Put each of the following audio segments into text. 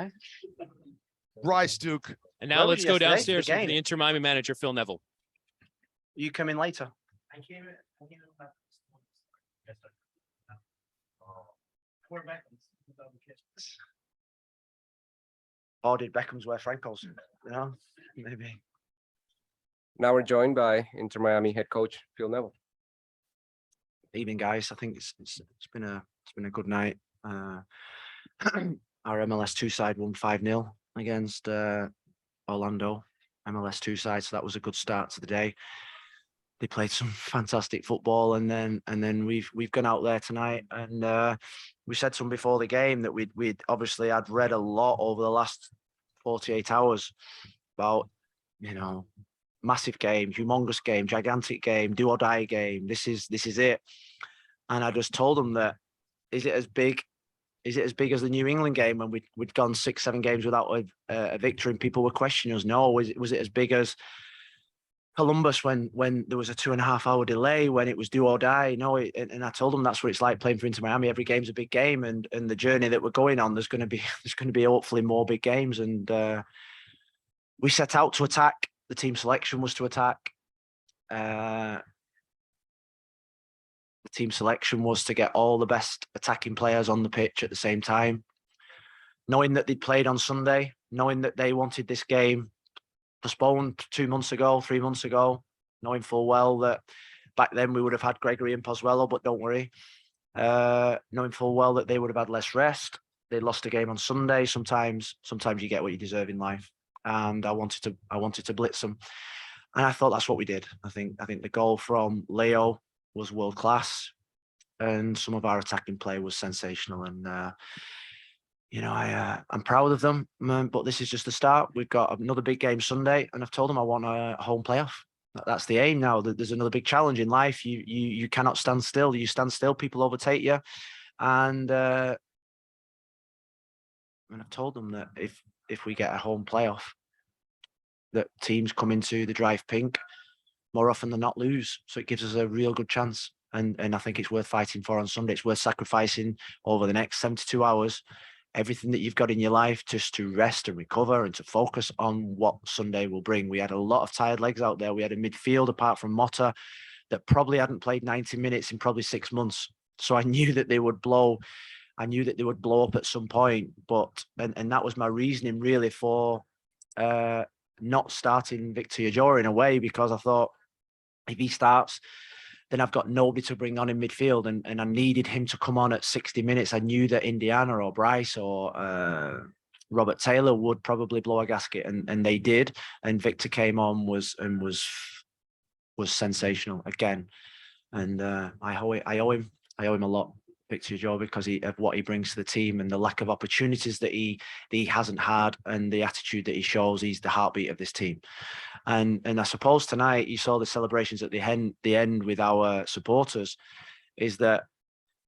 right? Bryce Duke. And now Where let's was go you yesterday? downstairs The with game. the Inter Miami manager, Phil Neville. You come in later. I came in. Or did Beckham's wear Franco's? You know, maybe. Now we're joined by Inter Miami head coach Phil Neville. Evening, guys. I think it's been a good night. Our MLS2 side won 5-0 against Orlando MLS2 side, so that was a good start to the day. They played some fantastic football, and then we've gone out there tonight, and we said some before the game that we'd obviously had read a lot over the last 48 hours about, you know, massive game, humongous game, gigantic game, do or die game. This is it. And I just told them that, is it as big as the New England game when we'd gone 6-7 games without a victory and people were questioning us? No. Was it as big as Columbus when there was a 2.5 hour delay, when it was do or die? No. And I told them that's what it's like playing for Inter Miami. Every game's a big game, and the journey that we're going on, there's going to be hopefully more big games. And we set out to attack. The team selection was to attack. The team selection was to get all the best attacking players on the pitch at the same time, knowing that they'd played on Sunday, knowing that they wanted this game postponed 2 months ago, 3 months ago, knowing full well that back then we would have had Gregory and Pozuelo, but don't worry, knowing full well that they would have had less rest. They lost a game on Sunday. Sometimes you get what you deserve in life, and I wanted to blitz them, and I thought that's what we did. I think the goal from Leo was world class, and some of our attacking play was sensational. And I'm proud of them, but this is just the start. We've got another big game Sunday, and I've told them I want a home playoff. That's the aim now. There's another big challenge in life. You cannot stand still. You stand still, people overtake you, and I've told them that if we get a home playoff, that teams come into the Drive Pink more often than not lose. So it gives us a real good chance. And I think it's worth fighting for on Sunday. It's worth sacrificing over the next 72 hours, everything that you've got in your life, just to rest and recover and to focus on what Sunday will bring. We had a lot of tired legs out there. We had a midfield, apart from Motta, that probably hadn't played 90 minutes in probably 6 months. So I knew that they would blow. I knew that they would blow up at some point. But and that was my reasoning really for not starting Victor Yajora in a way, because I thought, if he starts, then I've got nobody to bring on in midfield, and I needed him to come on at 60 minutes. I knew that Indiana or Bryce or Robert Taylor would probably blow a gasket, and they did. And Victor came on was sensational again, and I owe him a lot, Victor Joe, because of what he brings to the team and the lack of opportunities that he hasn't had, and the attitude that he shows. He's the heartbeat of this team. And I suppose tonight you saw the celebrations at the end with our supporters, is that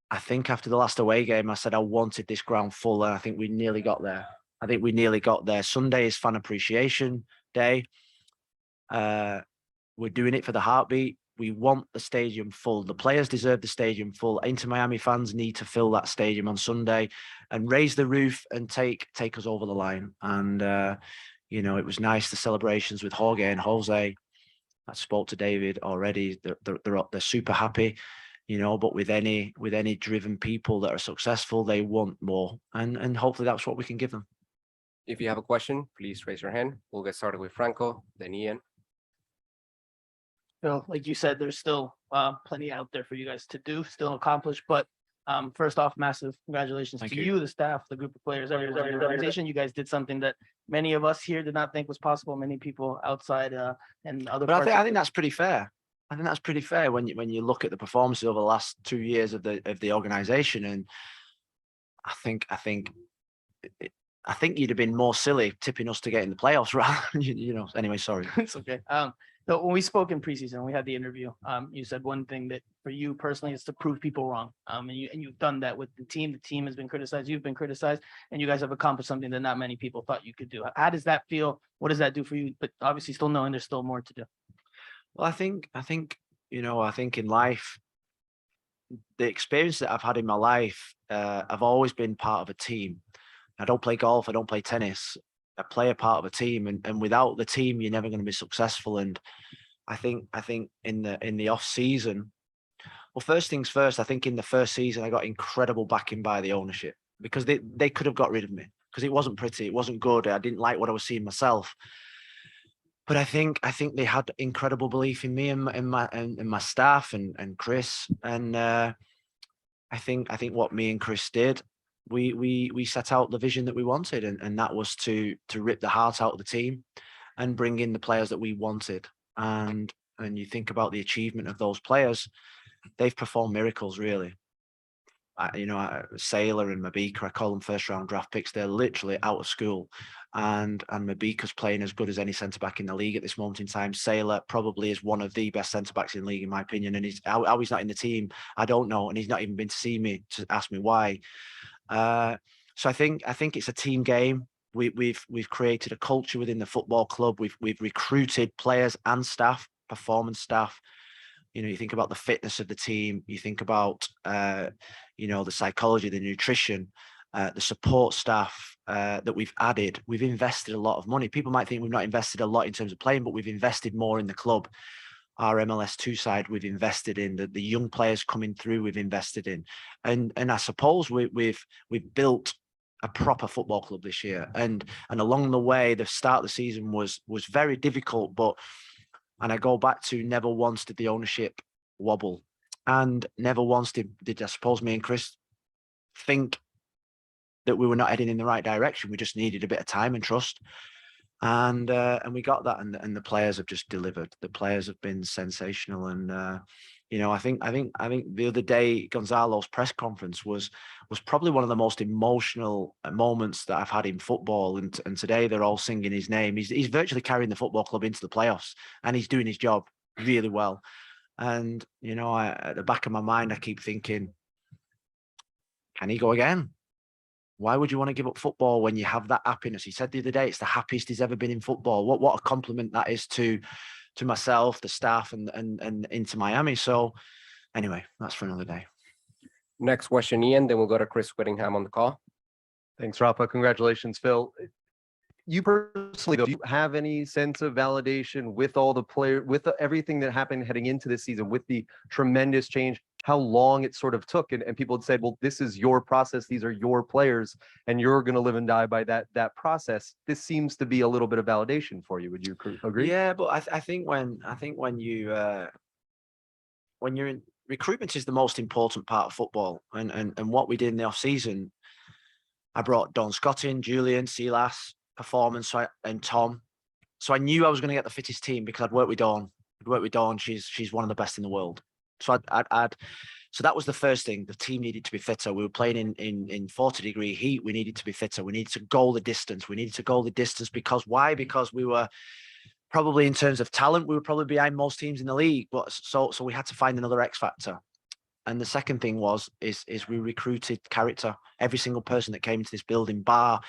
I think after the last away game, I said I wanted this ground full, and I think we nearly got there. Sunday is Fan Appreciation Day. We're doing it for the heartbeat. We want the stadium full. The players deserve the stadium full. Inter Miami fans need to fill that stadium on Sunday and raise the roof and take us over the line. And it was nice, the celebrations with Jorge and Jose. I spoke to David already. They're super happy, but with any driven people that are successful, they want more. And hopefully that's what we can give them. If you have a question, please raise your hand. We'll get started with Franco, then Ian. Phil, like you said, there's still plenty out there for you guys to do, still accomplish. But first off, massive congratulations to you, the staff, the group of players, everyone in the organization. You guys did something that many of us here did not think was possible. Many people outside and other. But I think that's pretty fair. I think that's pretty fair when you look at the performances over the last 2 years of the organization. And I think you'd have been more silly tipping us to get in the playoffs, rather. Anyway, sorry. It's okay. So when we spoke in preseason, we had the interview. You said one thing that for you personally is to prove people wrong. And you've done that with the team. The team has been criticized. You've been criticized, and you guys have accomplished something that not many people thought you could do. How does that feel? What does that do for you? But obviously, still knowing there's still more to do. Well, I think in life, the experience that I've had in my life, I've always been part of a team. I don't play golf. I don't play tennis. I play a part of a team, and without the team, you're never going to be successful. And I think in the off season, well, first things first, I think in the first season, I got incredible backing by the ownership, because they could have got rid of me because it wasn't pretty. It wasn't good. I didn't like what I was seeing myself. But I think they had incredible belief in me and my staff and Chris. And I think what me and Chris did, we set out the vision that we wanted, and that was to rip the heart out of the team and bring in the players that we wanted. And you think about the achievement of those players, they've performed miracles, really. Sailor and Mabika, I call them first round draft picks. They're literally out of school, and Mabika's playing as good as any centre back in the league at this moment in time. Sailor probably is one of the best centre backs in the league, in my opinion. And how he's not in the team, I don't know, and he's not even been to see me to ask me why. So I think it's a team game. We've created a culture within the football club. We've recruited players and staff, performance staff. You think about the fitness of the team. You think about the psychology, the nutrition, the support staff that we've added. We've invested a lot of money. People might think we've not invested a lot in terms of playing, but we've invested more in the club. Our MLS2 side, we've invested in the young players coming through. We've invested in, and I suppose we've built a proper football club this year. And along the way, the start of the season was very difficult, and I go back to never once did the ownership wobble, and never once did I suppose me and Chris think that we were not heading in the right direction. We just needed a bit of time and trust. And we got that, and the players have just delivered. The players have been sensational, and I think the other day Gonzalo's press conference was probably one of the most emotional moments that I've had in football. And today they're all singing his name. He's virtually carrying the football club into the playoffs, and he's doing his job really well. And at the back of my mind, I keep thinking, can he go again? Why would you want to give up football when you have that happiness? He said the other day, it's the happiest he's ever been in football. What a compliment that is to myself, the staff, and into Miami. So anyway, that's for another day. Next question, Ian, then we'll go to Chris Whittingham on the call. Thanks, Rafa. Congratulations, Phil. You personally, do you have any sense of validation with all the players, with everything that happened heading into this season, with the tremendous change, how long it sort of took? And people had said, well, this is your process. These are your players, and you're going to live and die by that process. This seems to be a little bit of validation for you. Would you agree? Yeah, but I think when you're in recruitment is the most important part of football, and what we did in the off season, I brought Don Scott in, Julian, Silas, performance, and Tom. So I knew I was going to get the fittest team because I'd worked with Dawn. She's one of the best in the world. So so that was the first thing. The team needed to be fitter. We were playing in 40-degree heat. We needed to be fitter. We needed to goal the distance. Because why? Because we were probably, in terms of talent, we were probably behind most teams in the league. But so we had to find another X factor. And the second thing is we recruited character. Every single person that came into this building, bar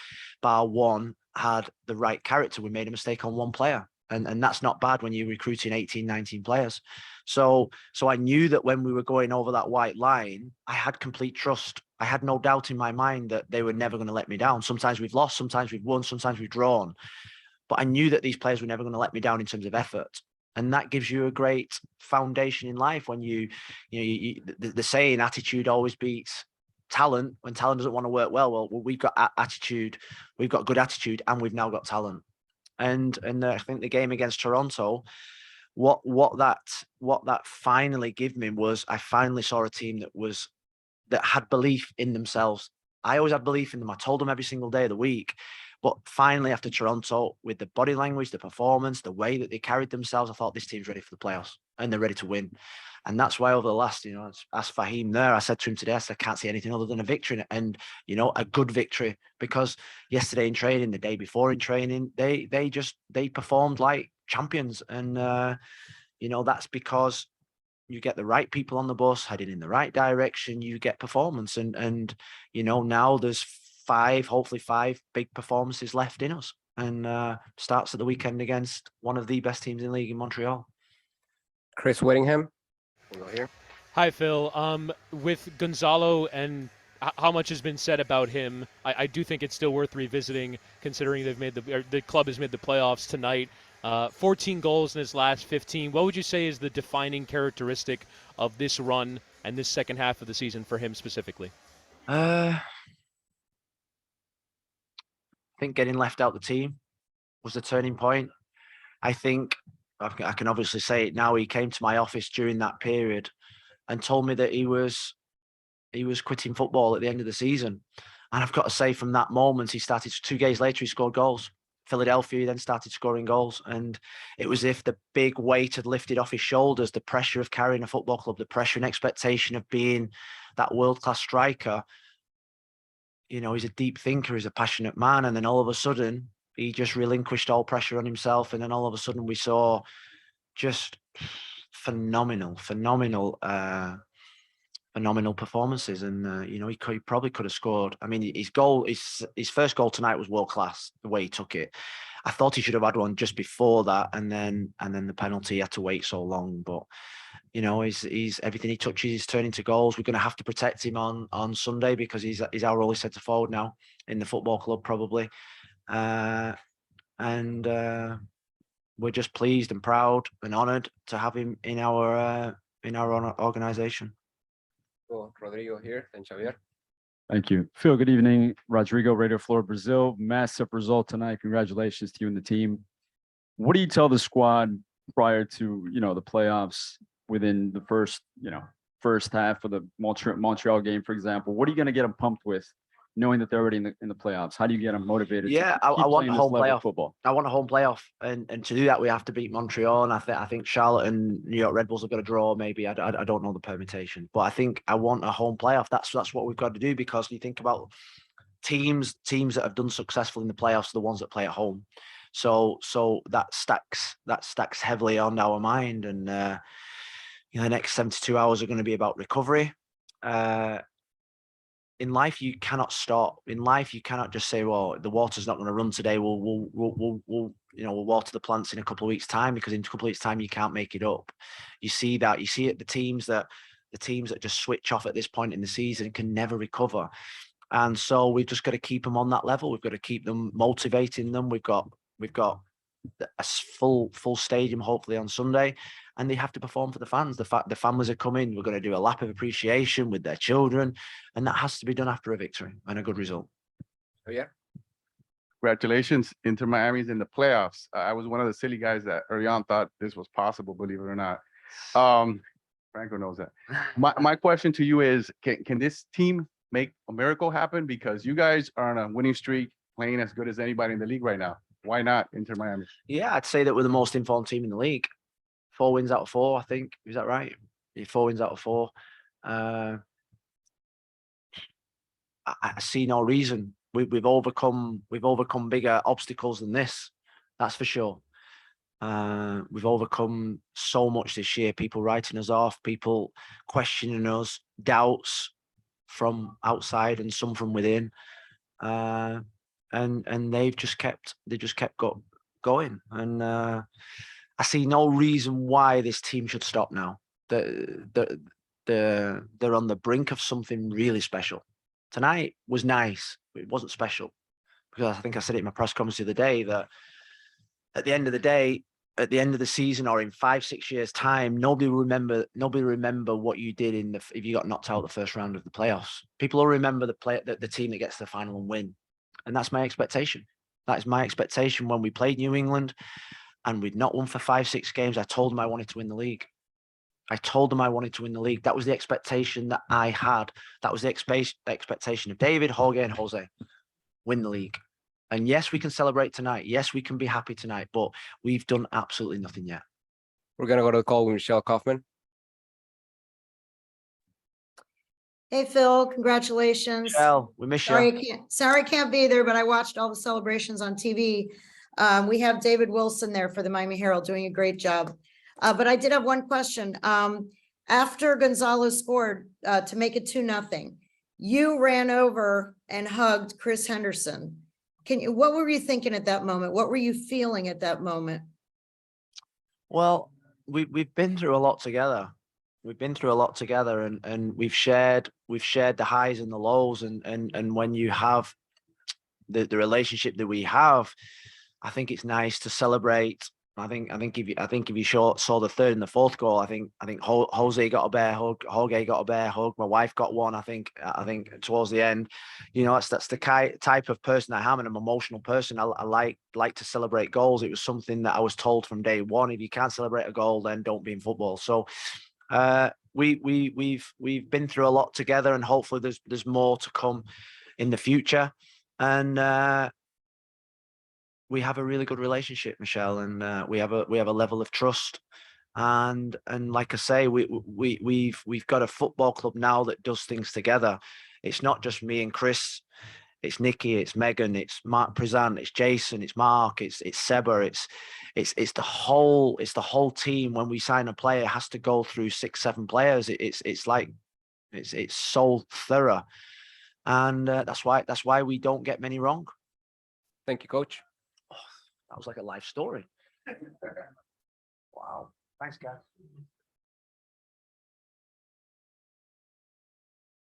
one, had the right character. We made a mistake on one player. And that's not bad when you're recruiting 18, 19 players. So I knew that when we were going over that white line, I had complete trust. I had no doubt in my mind that they were never going to let me down. Sometimes we've lost, sometimes we've won, sometimes we've drawn. But I knew that these players were never going to let me down in terms of effort. And that gives you a great foundation in life when the saying, attitude always beats talent. When talent doesn't want to work well, we've got attitude, we've got good attitude, and we've now got talent. And I think the game against Toronto, what that finally gave me was, I finally saw a team that had belief in themselves. I always had belief in them. I told them every single day of the week. But finally, after Toronto, with the body language, the performance, the way that they carried themselves, I thought this team's ready for the playoffs, and they're ready to win. And that's why over the last, asked Fahim there, I said to him today, I can't see anything other than a victory, and a good victory, because yesterday in training, the day before in training, they performed like champions. And that's because you get the right people on the bus heading in the right direction, you get performance. And now there's hopefully five big performances left in us, and starts at the weekend against one of the best teams in the league in Montreal. Chris Whittingham, we'll go here. Hi, Phil. With Gonzalo and how much has been said about him. I do think it's still worth revisiting, considering the club has made the playoffs tonight. 14 goals in his last 15. What would you say is the defining characteristic of this run and this second half of the season for him specifically? I think getting left out the team was the turning point. I think I can obviously say it now. He came to my office during that period and told me that he was quitting football at the end of the season. And I've got to say, from that moment, he started 2 days later, he scored goals. Philadelphia, he then started scoring goals. And it was as if the big weight had lifted off his shoulders, the pressure of carrying a football club, the pressure and expectation of being that world-class striker. You know, he's a deep thinker, he's a passionate man. And then all of a sudden, he just relinquished all pressure on himself. And then all of a sudden we saw just phenomenal performances. And, you know, he probably could have scored. I mean, his first goal tonight was world class, the way he took it. I thought he should have had one just before that. And then the penalty, he had to wait so long. But, you know, he's everything he touches is turning to goals. We're going to have to protect him on Sunday because he's our only centre forward now in the football club, probably. We're just pleased and proud and honoured to have him in our organisation. Rodrigo here, and Xavier. Thank you. Phil, good evening. Rodrigo, Radio Floor, Brazil. Massive result tonight. Congratulations to you and the team. What do you tell the squad prior to, you know, the playoffs within the first half of the Montreal game, for example? What are you going to get them pumped with, knowing that they're already in the playoffs? How do you get them motivated? Yeah, I want a home playoff football. I want a home playoff, and to do that we have to beat Montreal. And I think Charlotte and New York Red Bulls have got to draw. Maybe I don't know the permutation, but I think I want a home playoff. That's what we've got to do, because you think about teams that have done successful in the playoffs are the ones that play at home. So that stacks heavily on our mind, and you know, the next 72 hours are going to be about recovery. In life, you cannot stop. In life, you cannot just say, "Well, the water's not going to run today. We'll water the plants in a couple of weeks' time," because in a couple of weeks' time you can't make it up. You see that. You see it. The teams that just switch off at this point in the season can never recover. And so we've just got to keep them on that level. We've got to keep them motivating them. We've got a full stadium hopefully on Sunday, and they have to perform for the fans. The families are coming. We're going to do a lap of appreciation with their children, and that has to be done after a victory and a good result. Oh yeah. Congratulations, Inter Miami's in the playoffs. I was one of the silly guys that early on thought this was possible, believe it or not. Franco knows that. My question to you is, can this team make a miracle happen? Because you guys are on a winning streak, playing as good as anybody in the league right now. Why not Inter Miami? Yeah, I'd say that we're the most informed team in the league. 4 wins out of 4, I think. Is that right? Yeah, 4 wins out of 4. I see no reason. We've overcome bigger obstacles than this. That's for sure. We've overcome so much this year. People writing us off, people questioning us, doubts from outside and some from within. And they've just kept going. And I see no reason why this team should stop now. They're on the brink of something really special. Tonight was nice, but it wasn't special, because I think I said it in my press conference the other day that at the end of the day, at the end of the season, or in 5-6 years' time, nobody will remember what you did if you got knocked out the first round of the playoffs. People will remember the team that gets to the final and win. And that's my expectation. That is my expectation. When we played New England and we'd not won for 5-6 games, I told them I wanted to win the league. That was the expectation that I had. That was the expectation of David, Jorge, and Jose. Win the league. And yes, we can celebrate tonight. Yes, we can be happy tonight, but we've done absolutely nothing yet. We're going to go to the call with Michelle Kaufman. Hey, Phil, congratulations. Michelle, we miss you. Sorry I can't be there, but I watched all the celebrations on TV. We have David Wilson there for the Miami Herald doing a great job. But I did have one question. After Gonzalo scored to make it 2-0, you ran over and hugged Chris Henderson. What were you thinking at that moment? What were you feeling at that moment? Well, we've been through a lot together. we've been through a lot together, and we've shared the highs and the lows, and when you have the relationship that we have, I think it's nice to celebrate. I think if you saw the third and the fourth goal, I think Jose got a bear hug, Jorge got a bear hug, my wife got one. I think towards the end, you know, that's the type of person I am, and I'm an emotional person. I like to celebrate goals. It was something that I was told from day one. If you can't celebrate a goal, then don't be in football. So we've been through a lot together, and hopefully there's more to come in the future. And we have a really good relationship, Michelle, and we have a level of trust. And like I say, we've got a football club now that does things together. It's not just me and Chris. It's Nikki, it's Megan, it's Mark Prezant, it's Jason, it's Mark, it's Seba, it's the whole team. When we sign a player, it has to go through 6-7 players. It's so thorough, and that's why we don't get many wrong. Thank you, coach. That was like a life story. Wow. Thanks, guys.